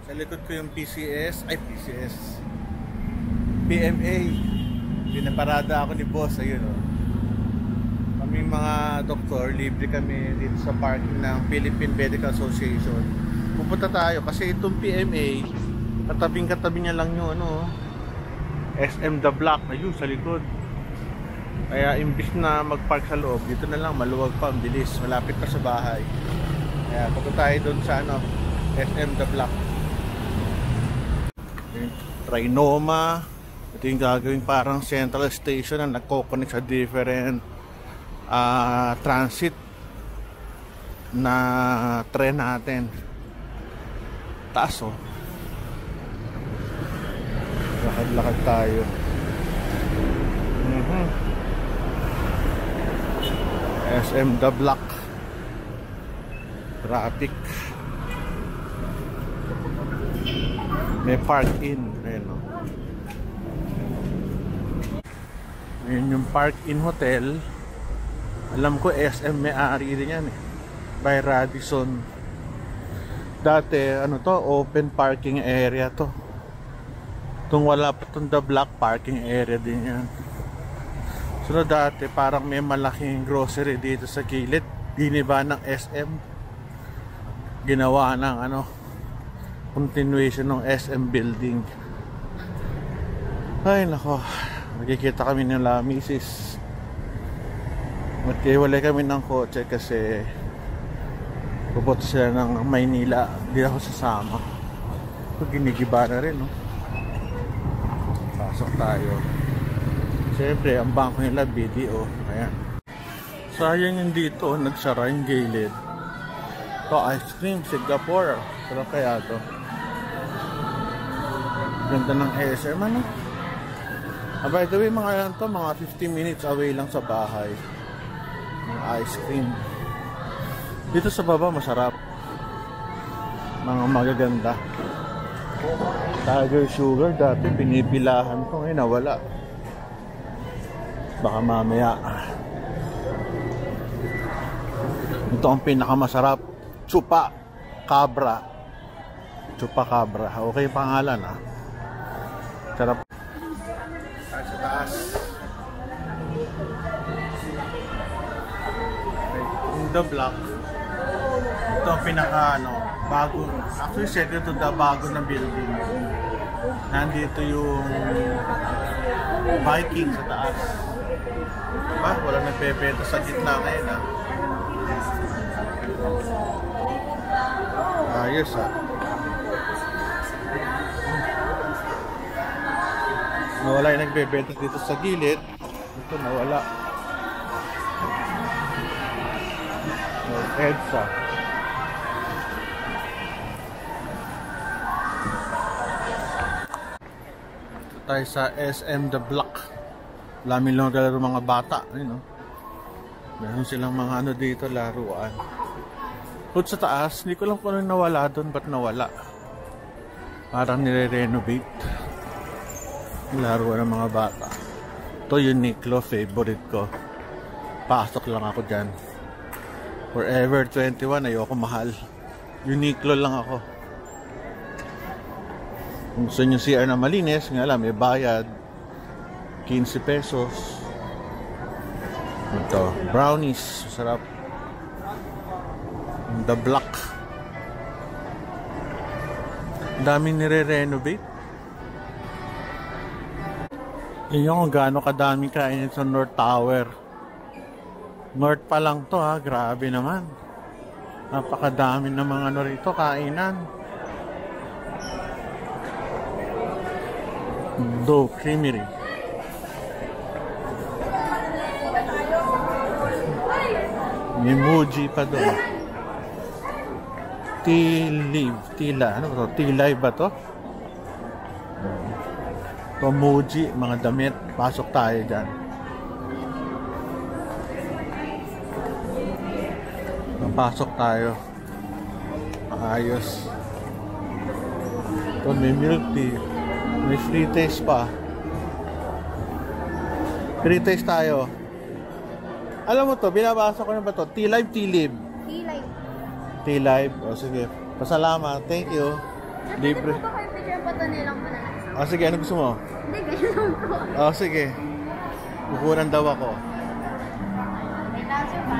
Sa likod ko yung PMA. Pinaparada ako ni boss, ayun o. Kaming mga doktor, libre kami dito sa parking ng Philippine Medical Association. Pupunta tayo kasi itong PMA, katabing-katabi niya lang yung SM The Block, ayun sa likod. Kaya imbis na mag-park sa loob, dito na lang, maluwag pa, ang bilis, malapit pa sa bahay. Kaya pupunta tayo doon sa SM The Block. Trinoma. Ito yung gagawin parang central station na nagko-connect sa different transit na tren natin. Taas oh. Lakad-lakad tayo. SM The Block. Traffic. May park-in. Ayan o. Ayan yung park-in hotel. Alam ko SM may-ari din yan eh. By Radisson. Dati open parking area to. Itong wala pa itong The Block, parking area din yan. So dati parang may malaking grocery dito sa gilid. Giniba ng SM. Ginawa ng continuation ng SM building. Ay nako, nakikita kami ng misis. Magkiwalay kami ng kotse kasi pupunta sila ng Maynila. Hindi ako sasama. So, ginigiba na rin pasok tayo. Siyempre ang bangko nila BDO. Ayan. Sayang yung dito nagsara yung gilid. Ito ice cream Singapore. Sarap kaya to. Ganda ng SM by the way, mga 15 minutes away lang sa bahay. Ng ice cream. Dito sa baba masarap. Mga magaganda. Tiger Sugar dati binibilahan ko, ngayon nawala. Baka mamaya. Ito ang pinakamasarap. Chupa Cabra. Chupa Cabra. Okay yung pangalan Sarap. Tayo sa taas. In The Block. Ito ang pinaka bago. Actually second to the bago na building. Nandito yung Viking sa taas. Diba? Wala nagpepeto sa gitna ngayon ayos nawala yung nagbebenta dito sa gilid. Ito nawala. EDSA. Ito tayo sa SM The Block. Lamin lang dalaro mga bata. Meron silang mga dito laruan. Kung sa taas, hindi ko lang kung ano nawala doon. Ba't nawala? Parang nire-renovate. Laruan ng mga bata. Ito Uniqlo, favorite ko. Pasok lang ako dyan. Forever 21, ayoko mahal. Uniqlo lang ako. Kung gusto nyo CR na malinis, nga lang, may bayad. 15 pesos. Ito, brownies. Sarap. The Block. Daming nire-renovate. Yun yung gaano kadami kainin sa North Tower. North pa lang to grabe naman. Napakadami ng mga rito kainan. Dough Creamery. May Muji pa doon. Tila. Ano ba to? T-Live ba to? Muji, mga damit. Pasok tayo dyan. Pasok tayo. Ayos. Ito may milk tea. May free taste pa. Free taste tayo. Alam mo to, binabasa ko na ba to? T-Live, T-Live. T-Live. T-Live. O sige. Pasalamat. Thank you. Libre. Pwede po ba kayo picture pa ito nilang muna na isang? Ah, sige, ano gusto mo? Hindi, ganyan lang po. Ah, sige. Kukunan daw ako. May nasa pa.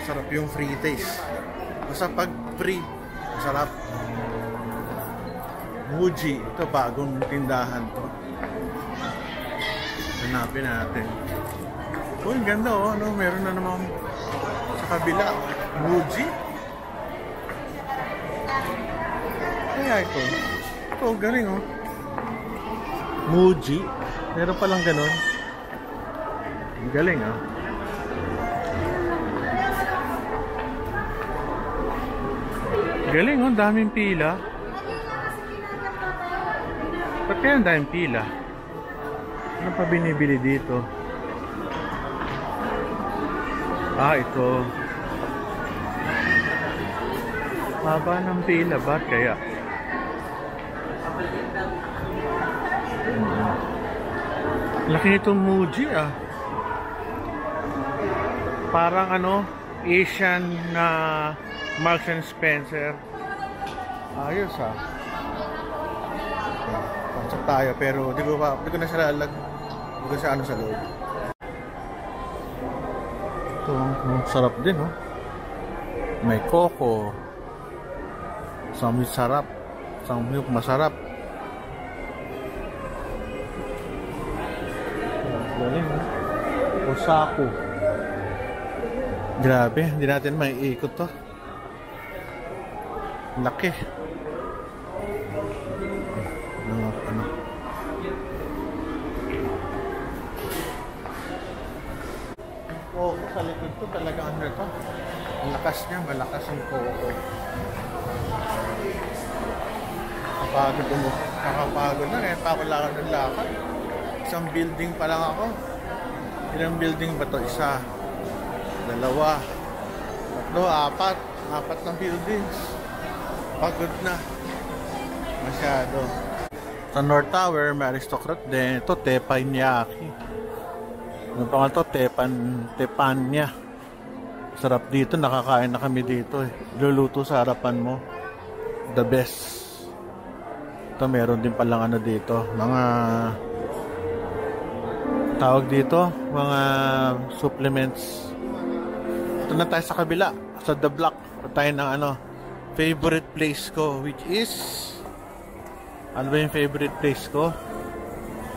Sarap yung free taste. Basta pag free, masarap. Muji, ito bagong tindahan to. Hanapin natin. Oh, ang ganda oh. Ano, meron na naman sa kabila. Muji. Kaya ito. Ito, galing oh. Muji. Meron palang ganun. Ang galing ah. Galing oh, daming pila. Ba't kaya ang daming pila? Ano pa binibili dito? Ah, ito. Haba ng pila, ba't kaya? Laki nitong Muji ah. Parang ano, Asian na Marks and Spencer. Ayos ah. Pasok tayo pero di ko na siya lalag. Di ko siya ano sa loob. Ito, sarap din oh. May coco. Isang sarap. Isang milk masarap. Galing oh. Osako. Grabe, hindi natin maiikot to. Laki. Ano? Oo, sa likod ko talaga ano ito. Ang lakas niya, malakas ang coco. Nakapagod na, kaya pa ako lakad ng lakad. Isang building pa lang ako. Ilang building ba to? Isa, dalawa, tatlo, apat na buildings. Pagod na masyado. Sa North Tower may aristocrat din. Ito teppanyaki. Ano pa nga ito? Tepanya. Sarap dito, nakakain na kami dito eh. Luluto sa harapan mo. The best. Ito meron din palang ano dito, mga tawag dito, mga supplements. Ito na tayo sa kabila, sa The Block. Tayo ng ano, favorite place ko, which is ano ba yung favorite place ko?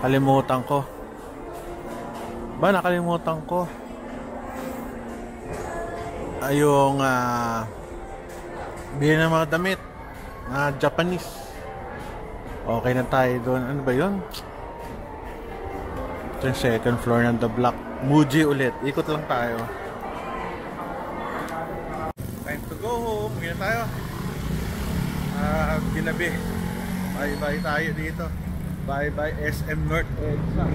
Kalimutan ko. Nakalimutan ko. Ay yung bili ng mga damit na Japanese. Okay na tayo doon. Ano ba yun? Ito yung second floor ng The Block. Muji ulit. Ikot lang tayo. Time to go home. Ngayon tayo. Ginabi. Bye-bye tayo dito. Bye-bye SM North EDSA.